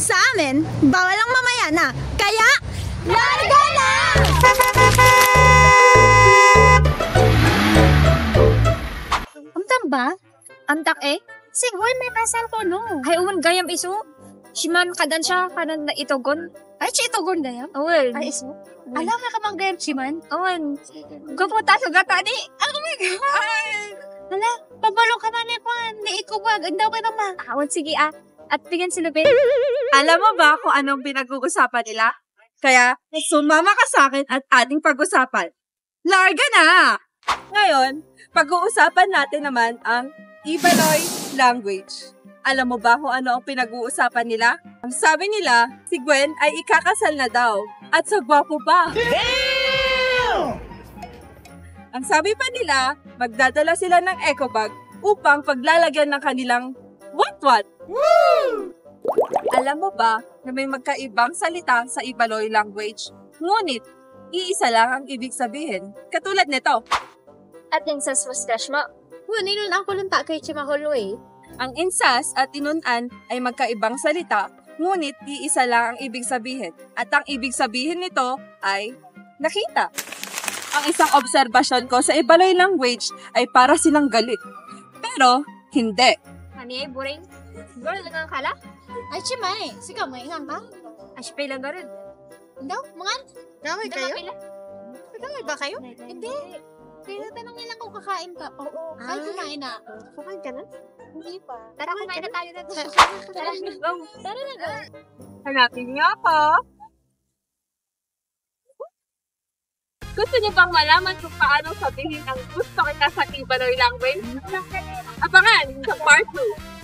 Sa amin, bawal ang mamaya na. Kaya, larga na! Amtam ba? Amtak Sigol may pasal ko no. Hay uwan gayam iso. Siman kadan siya kanan na itogon. Ay, siya itogon na yan? Awan. Ay, iso? Alam na ka mang gayam siman? Awan. Gaputa sa gata ni. Oh my God! Hala, pabalong ka man ko. Naikubag. Ang daw ka naman. Awan sige At bigyan si Lupin. Alam mo ba kung anong pinag-uusapan nila? Kaya, sumama ka sa akin at ating pag-usapan. Larga na! Ngayon, pag-uusapan natin naman ang Ibaloy language. Alam mo ba kung ano ang pinag-uusapan nila? Ang sabi nila, si Gwen ay ikakasal na daw. At sa gwapo pa. Damn! Ang sabi pa nila, magdadala sila ng eco bag upang paglalagyan ng kanilang what-what. Woo! Alam mo ba na may magkaibang salita sa Ibaloy language? Ngunit, iisa lang ang ibig sabihin. Katulad nito. At insas was crush mo. Ninon ang kulunta kay Chimaholo Ang insas at inunan ay magkaibang salita, ngunit iisa lang ang ibig sabihin. At ang ibig sabihin nito ay nakita. Ang isang obserbasyon ko sa Ibaloy language ay para silang galit. Pero, hindi. Hani ay buring. Girl, lang ang kala? Ay, Chimay. Sige, maingan ka. Aspay lang garid. Daw, mga? Damay kayo? Damay ba kayo? Hindi. Kaya tanong nila kung kakain ka. Oo. Ay, kumain na. Kumain ka na? Hindi pa. Tara, kumain na tayo na. Tara, go. Tara na, go. Hanapin niyo ako. Gusto niyo bang malaman kung paano sabihin ang gusto kita sa Ibaloy language? Abangan sa part 2.